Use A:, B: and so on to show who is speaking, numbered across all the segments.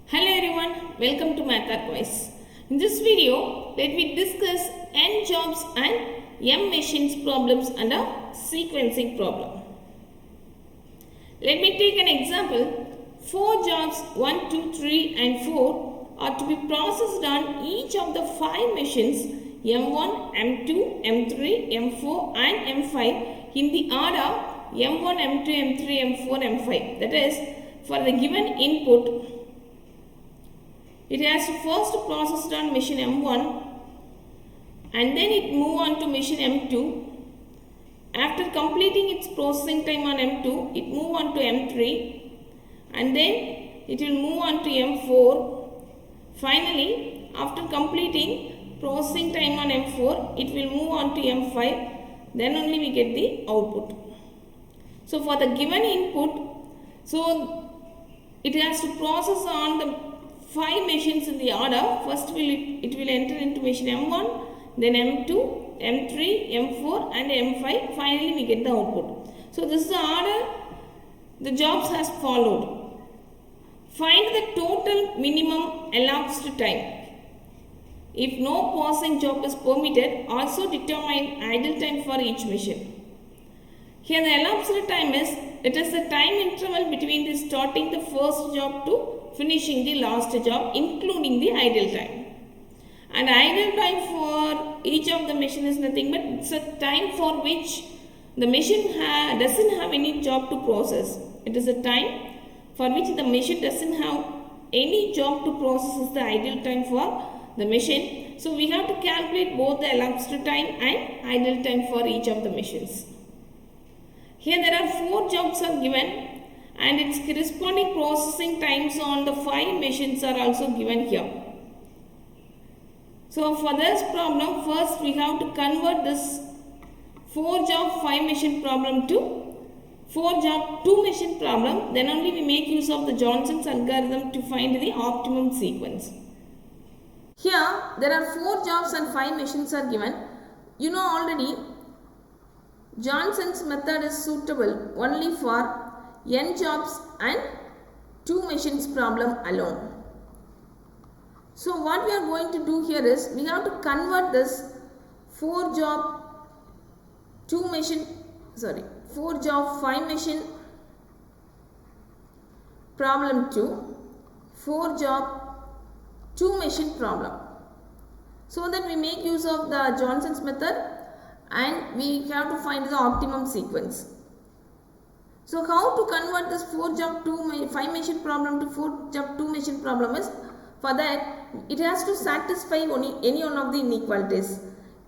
A: Hello everyone, welcome to MathArquiz. In this video, let me discuss n jobs and m machines problems and a sequencing problem. Let me take an example. 4 jobs 1, 2, 3 and 4 are to be processed on each of the 5 machines M1, M2, M3, M4 and M5 in the order M1, M2, M3, M4, M5. That is, for the given input, it has to first process on machine M1 and then it move on to machine M2. After completing its processing time on M2, it move on to M3 and then it will move on to M4. Finally, after completing processing time on M4, it will move on to M5. Then only we get the output. So for the given input, so it has to process on the 5 machines in the order. First it will enter into machine M1, then M2, M3, M4 and M5. Finally we get the output. So this is the order the jobs has followed. Find the total minimum elapsed time. If no processing job is permitted, also determine idle time for each machine. Here the elapsed time is, it is the time interval between the starting the first job to finishing the last job, including the idle time. And idle time for each of the machine is nothing but it's a time for which the machine doesn't have any job to process. It is a time for which the machine doesn't have any job to process is the idle time for the machine. So we have to calculate both the elapsed time and idle time for each of the machines. Here there are 4 jobs are given and its corresponding processing times on the 5 machines are also given here. So for this problem, first we have to convert this 4 job 5 machine problem to 4 job 2 machine problem. Then only we make use of the Johnson's algorithm to find the optimum sequence. Here there are 4 jobs and 5 machines are given. You know already Johnson's method is suitable only for n jobs and 2 machines problem alone. So what we are going to do here is we have to convert this 4 job 5 machine problem to 4 job 2 machine problem, so that we make use of the Johnson's method and we have to find the optimum sequence. So how to convert this 4 job 5 machine problem to 4 job 2 machine problem is, for that it has to satisfy any one of the inequalities.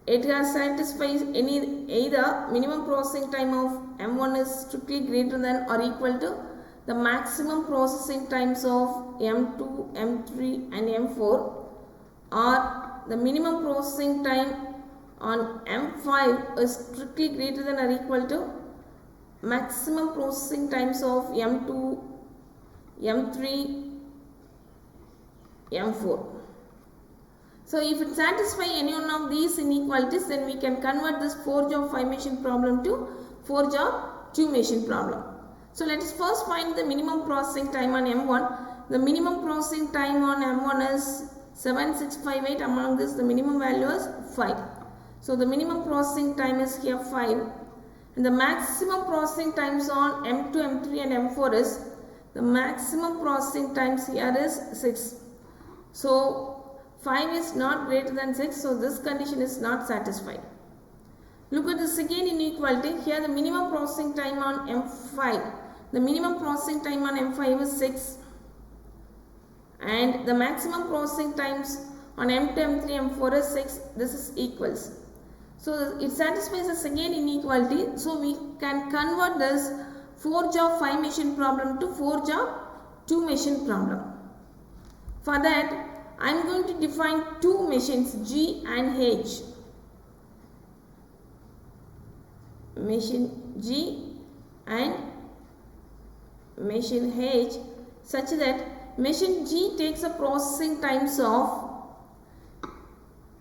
A: It has satisfies either minimum processing time of M1 is strictly greater than or equal to the maximum processing times of M2, M3 and M4, or the minimum processing time on M5 is strictly greater than or equal to maximum processing times of M2, M3, M4. So if it satisfies any one of these inequalities, then we can convert this 4 job 5 machine problem to 4 job 2 machine problem. So let us first find the minimum processing time on M1. The minimum processing time on M1 is 7658. Among this the minimum value is 5. So the minimum processing time is here 5. And the maximum processing times on M2, M3 and M4 is, the maximum processing times here is 6. So 5 is not greater than 6, so this condition is not satisfied. Look at the second inequality. Here the minimum processing time on M5. The minimum processing time on M5 is 6. And the maximum processing times on M2, M3, M4 is 6. This is equals. So it satisfies the second inequality. So we can convert this 4 job 5 machine problem to 4 job 2 machine problem. For that, I am going to define 2 machines G and H. Machine G and machine H, such that machine G takes a processing times of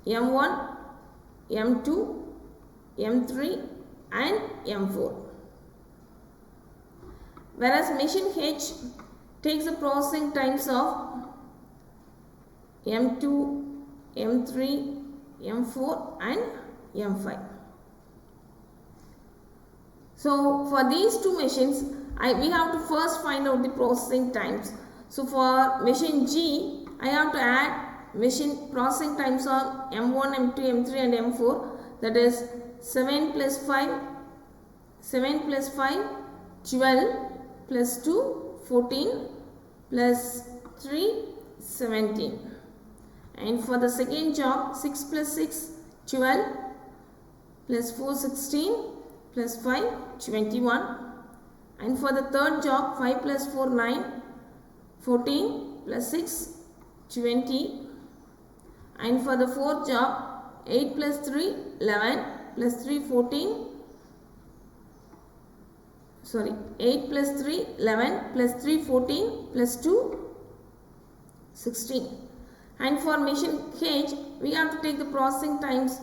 A: M1, M2, M3 and M4. Whereas machine H takes the processing times of M2, M3, M4 and M5. So for these two machines, we have to first find out the processing times. So for machine G, I have to add machine processing times of M1, M2, M3 and M4, that is 7 plus 5, 12 plus 2, 14 plus 3, 17. And for the second job, 6 plus 6, 12 plus 4, 16 plus 5, 21. And for the third job, 5 plus 4, 9, 14 plus 6, 20. And for the fourth job, 8 plus 3, 11 plus 3, 14. 8 plus 3, 11 plus 3, 14 plus 2, 16. And for machine H, we have to take the processing times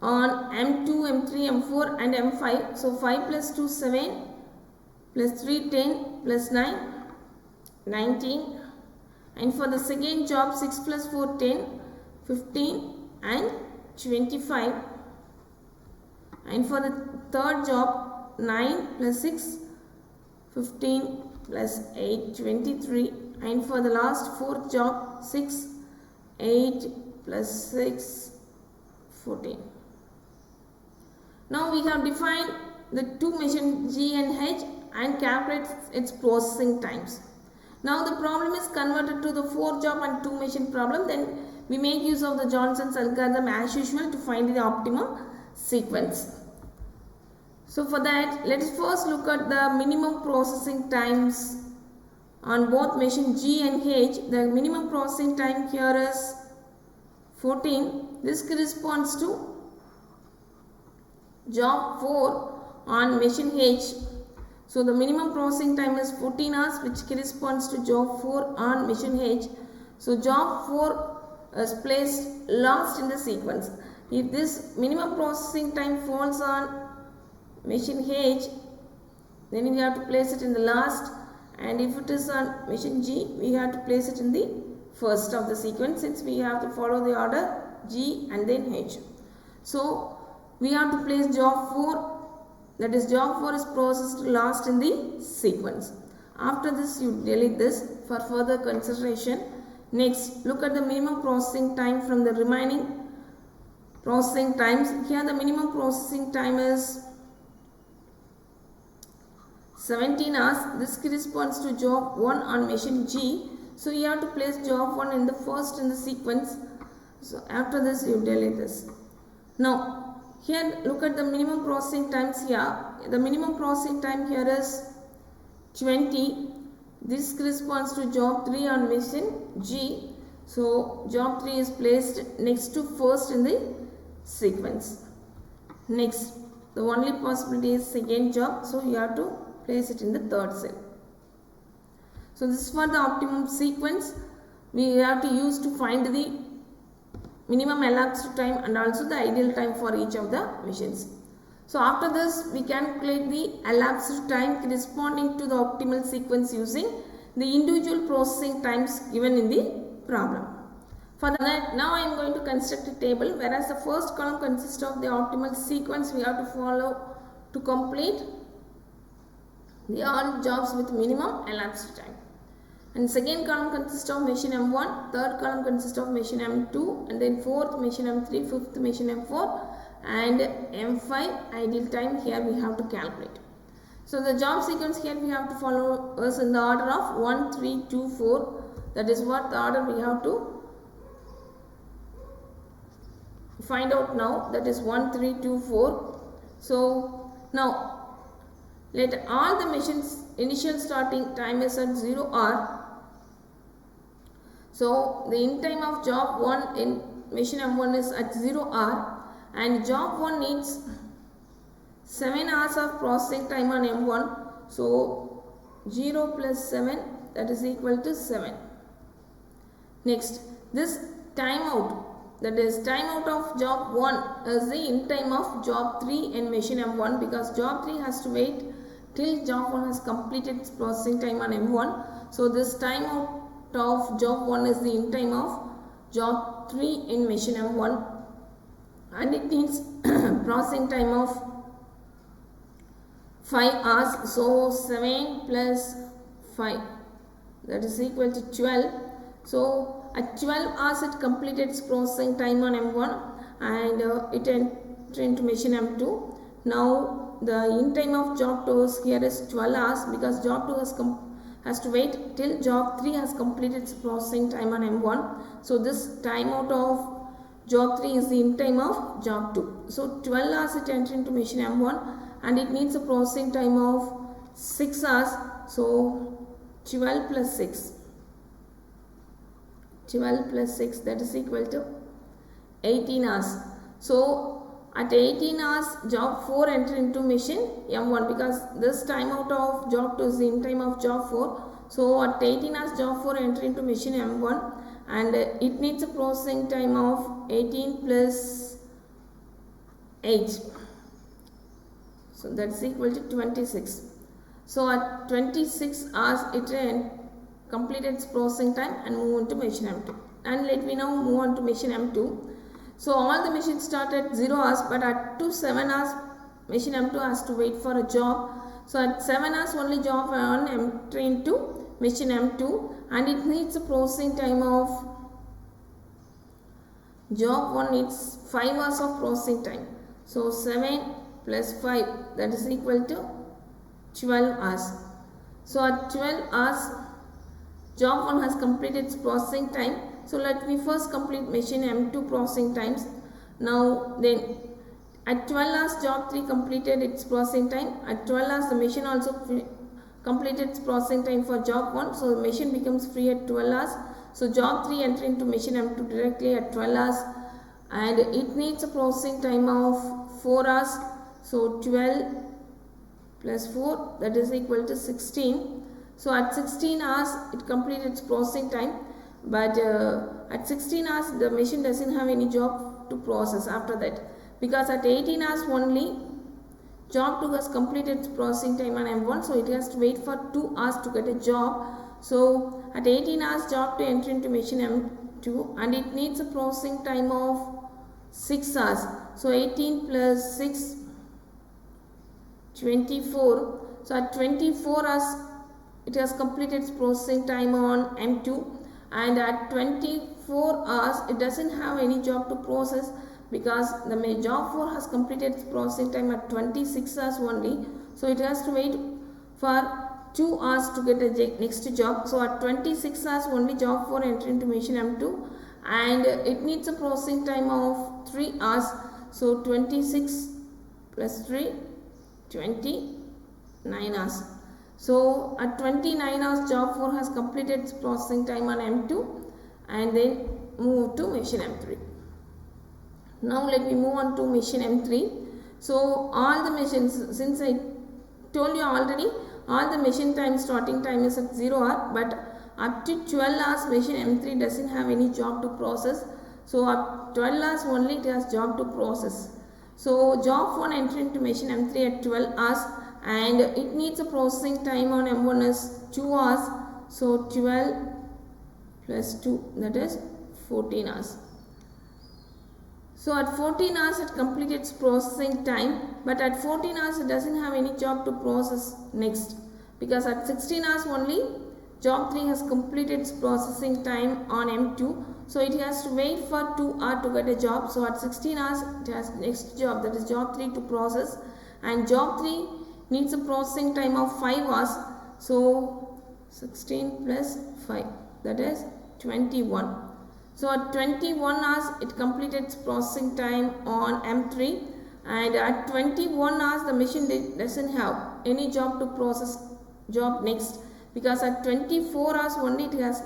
A: on M2, M3, M4 and M5. So 5 plus 2, 7 plus 3, 10 plus 9, 19. And for the second job, 6 plus 4, 10, 15 and 25. And for the third job, 9 plus 6, 15 plus 8, 23. And for the last fourth job, 6, 8 plus 6, 14. Now we have defined the two machines G and H and calculate its processing times. Now the problem is converted to the 4 job and 2 machine problem. Then we make use of the Johnson's algorithm as usual to find the optimum sequence. So for that, let us first look at the minimum processing times on both machine G and H. The minimum processing time here is 14. This corresponds to job 4 on machine H. So the minimum processing time is 14 hours, which corresponds to job 4 on machine H. So job 4 is placed last in the sequence. If this minimum processing time falls on machine H, then we have to place it in the last, and if it is on machine G, we have to place it in the first of the sequence, since we have to follow the order G and then H. So we have to place job 4, that is job 4 is processed last in the sequence. After this, you delete this for further consideration. Next, look at the minimum processing time from the remaining processing times. Here the minimum processing time is 17 hours. This corresponds to job 1 on machine G. So you have to place job 1 in the first in the sequence. So after this, you delete this. Now here look at the minimum processing times here. The minimum processing time here is 20. This corresponds to job 3 on machine G. So job 3 is placed next to first in the sequence. Next, the only possibility is second job. So you have to place it in the third cell. So this is for the optimum sequence we have to use to find the minimum elapsed time and also the ideal time for each of the machines. So after this, we calculate the elapsed time corresponding to the optimal sequence using the individual processing times given in the problem. For that, now I am going to construct a table, whereas the first column consists of the optimal sequence we have to follow to complete the all jobs with minimum elapsed time. And second column consists of machine M1, third column consists of machine M2, and then fourth machine M3, fifth machine M4, and M5 ideal time here we have to calculate. So the job sequence here we have to follow us in the order of 1, 3, 2, 4. That is what the order we have to find out now. That is 1, 3, 2, 4. So now let all the machines initial starting time is at 0 hour. So the in time of job 1 in machine M1 is at 0 hour, and job 1 needs 7 hours of processing time on M1. So 0 plus 7, that is equal to 7. Next, this timeout, that is timeout of job 1 is the in time of job 3 in machine M1, because job 3 has to wait till job 1 has completed its processing time on M1. So this timeout of job 1 is the in time of job 3 in machine M1 and it needs processing time of 5 hours. So 7 plus 5, that is equal to 12. So at 12 hours it completed its processing time on M1 and it entered into machine M2. Now the in time of job 2 is here is 12 hours because job 2 has to wait till job 3 has completed its processing time on M1. So this timeout of job 3 is the in time of job 2. So 12 hours it entered into machine M1 and it needs a processing time of 6 hours. So 12 plus 6. 12 plus 6, that is equal to 18 hours. So at 18 hours job 4 entered into machine M1 because this timeout of job 2 is the in time of job 4. So at 18 hours job 4 entered into machine M1 and it needs a processing time of 18 plus 8. So that's equal to 26. So at 26 hours it completed its processing time and move on to machine M2. And let me now move on to machine M2. So all the machines start at 0 hours but at 7 hours machine M2 has to wait for a job. So at 7 hours only job 1 entry into machine M2 and it needs a processing time of job 1 needs 5 hours of processing time. So 7 plus 5, that is equal to 12 hours. So at 12 hours job 1 has completed its processing time. So let me first complete machine M2 processing times. Now then at 12 hours job 3 completed its processing time. At 12 hours the machine also completed its processing time for job 1. So the machine becomes free at 12 hours. So job 3 enter into machine M2 directly at 12 hours and it needs a processing time of 4 hours. So 12 plus 4, that is equal to 16. So at 16 hours it completed its processing time but at 16 hours the machine doesn't have any job to process after that because at 18 hours only job 2 has completed its processing time on M1, so it has to wait for 2 hours to get a job. So at 18 hours job 2 enter into machine M2 and it needs a processing time of 6 hours. So 18 plus 6, 24. So at 24 hours it has completed its processing time on M2 and at 24 hours it doesn't have any job to process because the job 4 has completed its processing time at 26 hours only. So it has to wait for 2 hours to get a next job. So at 26 hours only job 4 enter into machine M2 and it needs a processing time of 3 hours. So 26 plus 3, 29 hours. So at 29 hours job 4 has completed its processing time on M2 and then move to machine M3. Now let me move on to machine M3. So all the machines, since I told you already, all the machine time starting time is at 0 hour but up to 12 hours machine M3 doesn't have any job to process. So at 12 hours only it has job to process. So job 1 enter into machine M3 at 12 hours and it needs a processing time on M1 is 2 hours. So 12 plus 2, that is 14 hours. So at 14 hours it completed its processing time but at 14 hours it doesn't have any job to process next because at 16 hours only job 3 has completed its processing time on M2. So it has to wait for 2 hours to get a job. So at 16 hours it has next job, that is job 3 to process and job 3 needs a processing time of 5 hours. So 16 plus 5, that is 21. So at 21 hours it completed its processing time on M3 and at 21 hours the machine doesn't have any job to process job next because at 24 hours only it has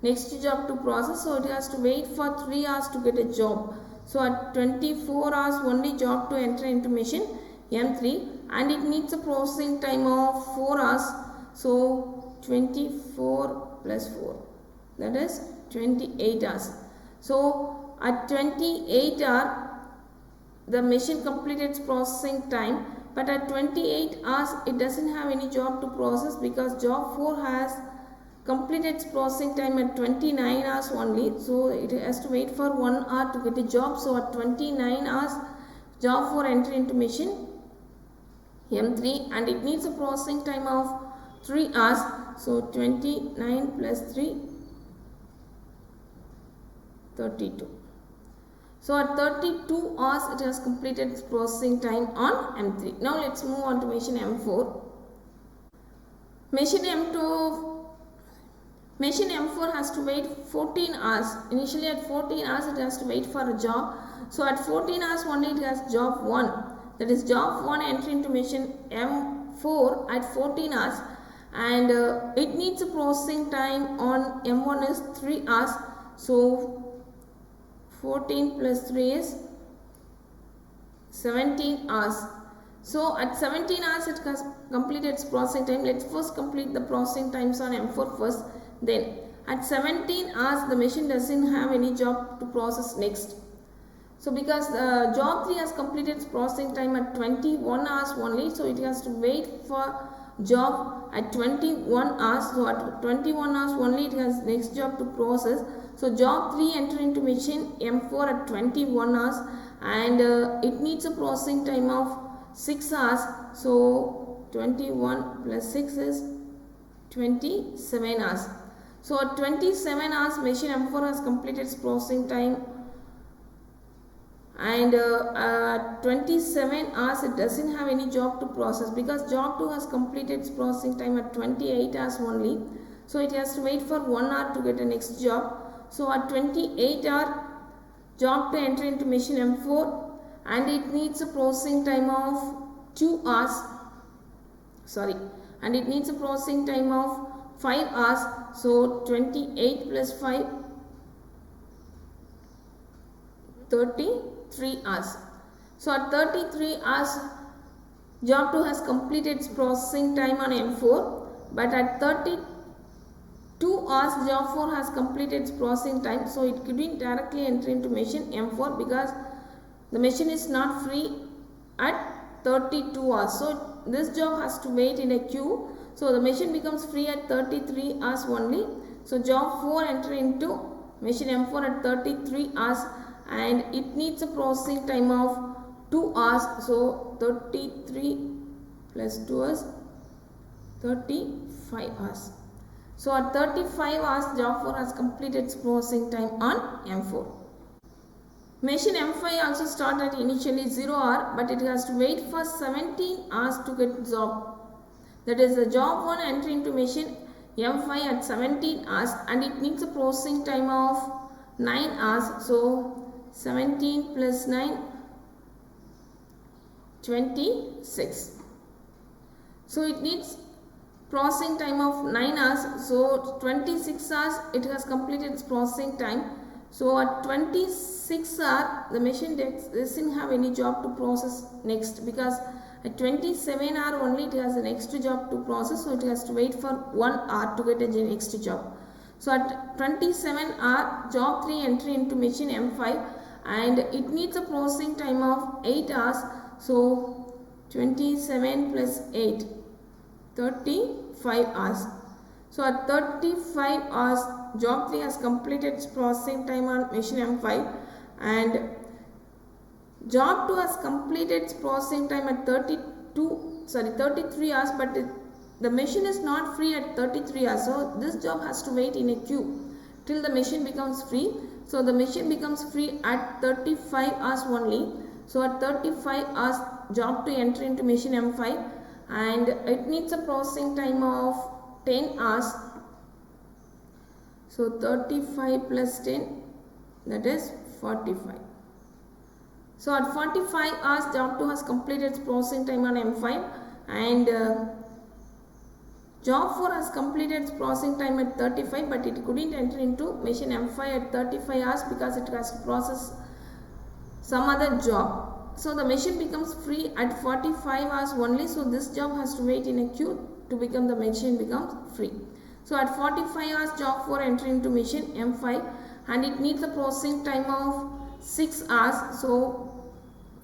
A: next job to process, so it has to wait for 3 hours to get a job. So at 24 hours only job to enter into machine M3 and it needs a processing time of 4 hours. So 24 plus 4, that is 28 hours. So at 28 hours the machine completed its processing time but at 28 hours it doesn't have any job to process because job 4 has complete its processing time at 29 hours only. So it has to wait for 1 hour to get a job. So at 29 hours, job 4 entry into machine M3, and it needs a processing time of 3 hours. So 29 plus 3, 32. So at 32 hours it has completed its processing time on M3. Now let's move on to machine M4. Machine M4 has to wait 14 hours. Initially at 14 hours it has to wait for a job. So at 14 hours only it has job 1. That is job 1 entry into machine M4 at 14 hours, and it needs a processing time on M1 is 3 hours. So 14 plus 3 is 17 hours. So at 17 hours it has completed its processing time. Let's first complete the processing times on M4 first. Then at 17 hours the machine doesn't have any job to process next. So because job 3 has completed its processing time at 21 hours only, so it has to wait for job at 21 hours. So at 21 hours only it has next job to process. So job 3 enter into machine M4 at 21 hours, and it needs a processing time of 6 hours. So 21 plus 6 is 27 hours. So at 27 hours machine M4 has completed its processing time, and at 27 hours it doesn't have any job to process because job 2 has completed its processing time at 28 hours only. So it has to wait for 1 hour to get a next job. So at 28 hour job 2 enter into machine M4, and it needs a processing time of 2 hours. And it needs a processing time of 5 hours. So 28 plus 5, 33 hours. So at 33 hours job 2 has completed its processing time on M4, but at 32 hours job 4 has completed its processing time. So it couldn't directly enter into machine M4 because the machine is not free at 32 hours. So this job has to wait in a queue. So the machine becomes free at 33 hours only. So job 4 enter into machine M4 at 33 hours, and it needs a processing time of 2 hours. So 33 plus 2 is 35 hours. So at 35 hours job 4 has completed its processing time on M4. Machine M5 also started initially 0 hour, but it has to wait for 17 hours to get job. That is the job 1 entry into machine M5 at 17 hours, and it needs a processing time of 9 hours. So 17 plus 9, 26. So it needs processing time of 9 hours. So 26 hours it has completed its processing time. So at 26 hours the machine doesn't have any job to process next because at 27 hour only it has the next job to process. So it has to wait for 1 hour to get a next job. So at 27 hour job 3 entry into machine M5, and it needs a processing time of 8 hours. So 27 plus 8, 35 hours. So at 35 hours job 3 has completed its processing time on machine M5, and job 2 has completed its processing time at 33 hours, but the machine is not free at 33 hours. So this job has to wait in a queue till the machine becomes free. So the machine becomes free at 35 hours only. So at 35 hours job 2 enter into machine M5, and it needs a processing time of 10 hours. So 35 plus 10, that is 45. So at 45 hours job 2 has completed its processing time on M5, and job 4 has completed its processing time at 35, but it couldn't enter into machine M5 at 35 hours because it has to process some other job. So the machine becomes free at 45 hours only. So this job has to wait in a queue to become the machine becomes free. So at 45 hours job 4 enter into machine M5, and it needs a processing time of 6 hours. So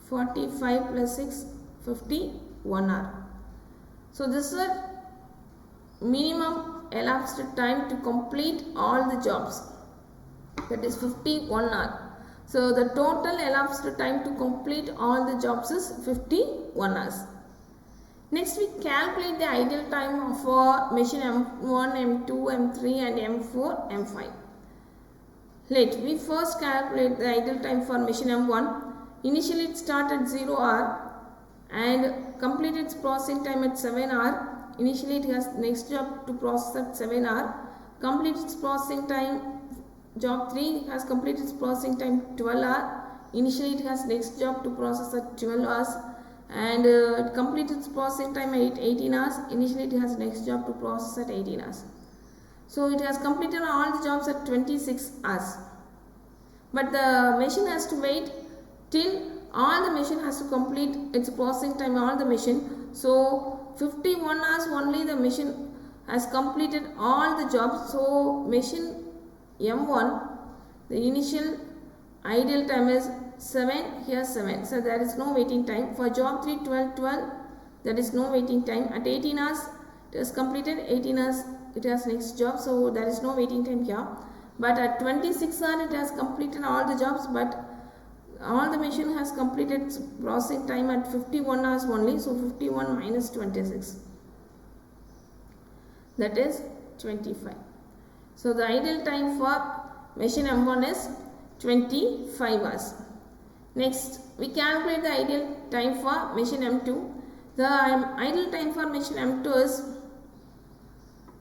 A: 45 plus 6, 51 hour. So this is a minimum elapsed time to complete all the jobs, that is 51 hours. So the total elapsed time to complete all the jobs is 51 hours. Next we calculate the idle time for machine M1, M2, M3 and M4, M5. Let me first calculate the idle time for machine M1. Initially it started 0 hour and completed its processing time at 7 hour. Initially it has next job to process at 7 hour. Complete its processing time. Job 3 has completed its processing time 12 hour. Initially it has next job to process at 12 hours and it completed its processing time at 18 hours. Initially it has next job to process at 18 hours. So it has completed all the jobs at 26 hours. But the machine has to wait till all the machine has to complete its processing time, all the machine. So 51 hours only the machine has completed all the jobs. So machine M1, the initial idle time is 7, here 7. So there is no waiting time. For job 3, 12, there is no waiting time. At 18 hours, it has completed 18 hours. It has next job, so there is no waiting time here. But at 26 hours, it has completed all the jobs, but all the machine has completed its processing time at 51 hours only. So 51 minus 26, that is 25. So the idle time for machine M1 is 25 hours. Next, we calculate the idle time for machine M2. The idle time for machine M2 is,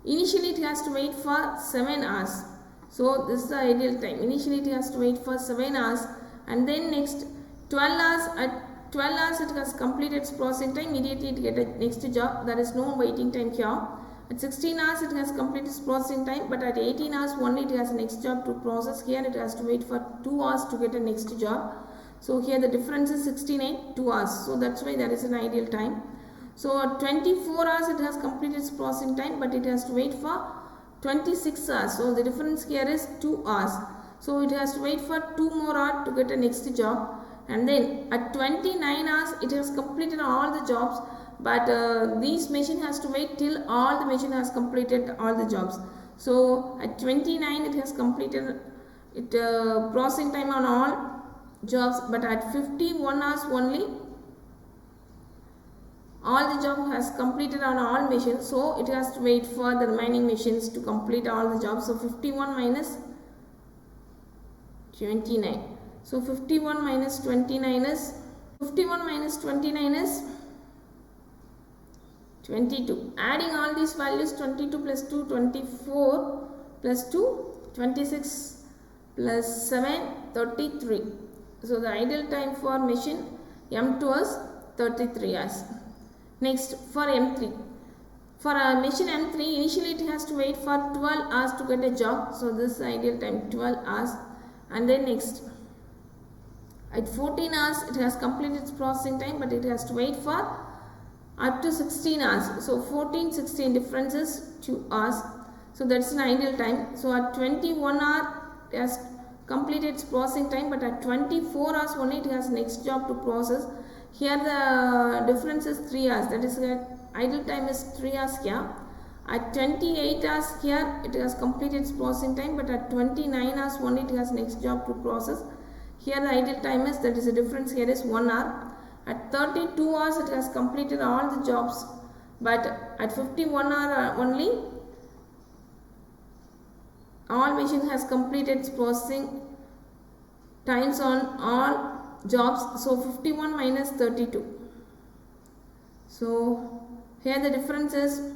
A: initially it has to wait for 7 hours. So this is the ideal time. Initially it has to wait for 7 hours and then next 12 hours. At 12 hours it has completed its processing time. Immediately it gets a next job. There is no waiting time here. At 16 hours it has completed its processing time, but at 18 hours only it has a next job to process. Here it has to wait for 2 hours to get a next job. So here the difference is 16 2 hours. So that's why there is an ideal time. So at 24 hours it has completed its processing time, but it has to wait for 26 hours. So the difference here is 2 hours. So it has to wait for 2 more hours to get a next job. And then at 29 hours it has completed all the jobs, but this machine has to wait till all the machine has completed all the jobs. So at 29 it has completed it processing time on all jobs, but at 51 hours only all the job has completed on all machines. So it has to wait for the remaining machines to complete all the jobs. So 51 minus 29. So 51 minus 29 is 22. Adding all these values, 22 plus 2, 24 plus 2, 26 plus 7, 33. So the idle time for machine M2 is 33 hours. Next, for M3. For a machine M3, initially it has to wait for 12 hours to get a job. So this is the ideal time, 12 hours. And then next, at 14 hours it has completed its processing time, but it has to wait for up to 16 hours. So 14, 16 difference is 2 hours. So that's an ideal time. So at 21 hours it has completed its processing time, but at 24 hours only it has next job to process. Here the difference is 3 hours. That is idle time is 3 hours here. At 28 hours here it has completed its processing time, but at 29 hours only it has next job to process. Here the idle time is, that is the difference here is 1 hour. At 32 hours it has completed all the jobs, but at 51 hour only all machine has completed its processing times on all jobs. So 51 minus 32. So here the difference is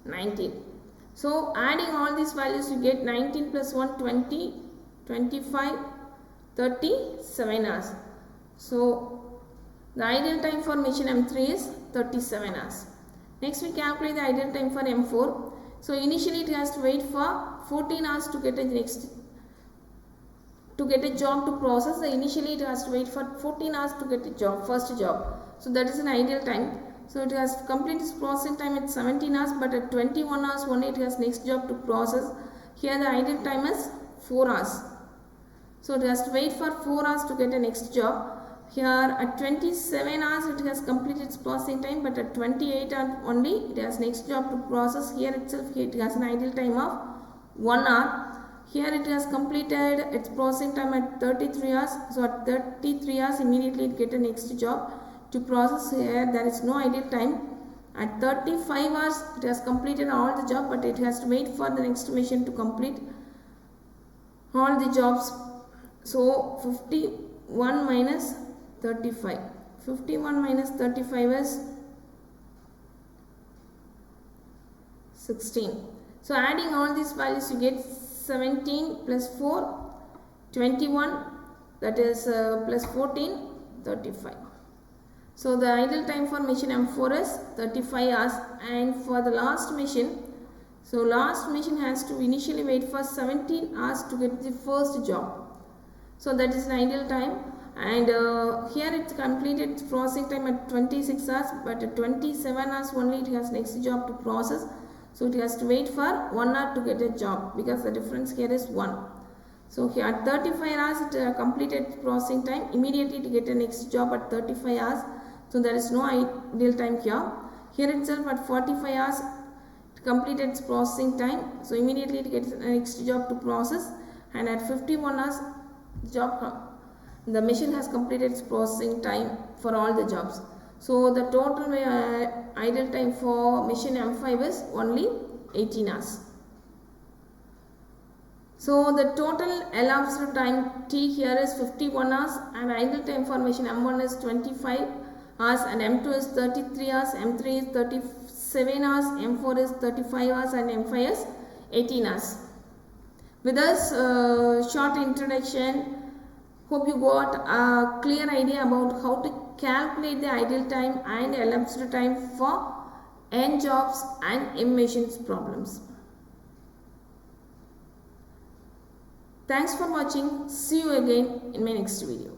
A: 19. So adding all these values you get 19 plus 1, 20, 25, 37 hours. So the ideal time for machine M3 is 37 hours. Next we calculate the ideal time for M4. So initially it has to wait for 14 hours to get a job to process. So initially it has to wait for 14 hours to get a job, first job. So that is an ideal time. So it has completed its processing time at 17 hours, but at 21 hours only it has next job to process. Here the ideal time is 4 hours. So it has to wait for 4 hours to get a next job. here at 27 hours it has completed its processing time, but at 28 hours only it has next job to process. Here itself it has an idle time of 1 hour. Here it has completed its processing time at 33 hours. So at 33 hours immediately it get a next job to process. Here there is no idle time. At 35 hours it has completed all the job, but it has to wait for the next machine to complete all the jobs. So 51 minus 35. 51 minus 35 is 16. So adding all these values you get 17 plus 4, 21, that is plus 14, 35. So the idle time for machine M4 is 35 hours, and for the last machine, so last machine has to initially wait for 17 hours to get the first job. So that is an idle time, and here it completed its processing time at 26 hours, but at 27 hours only it has next job to process. So it has to wait for 1 hour to get a job, because the difference here is 1. So here at 35 hours it completed its processing time, immediately to get a next job at 35 hours. So there is no idle time here. Here itself at 45 hours it completed its processing time, so immediately it gets a next job to process, and at 51 hours the machine has completed its processing time for all the jobs. So the total idle time for machine M5 is only 18 hours. So the total elapsed time T here is 51 hours, and idle time for machine M1 is 25 hours, and M2 is 33 hours, M3 is 37 hours, M4 is 35 hours, and M5 is 18 hours. With this short introduction, hope you got a clear idea about how to calculate the idle time and elapsed time for N jobs and M machines problems. Thanks for watching. See you again in my next video.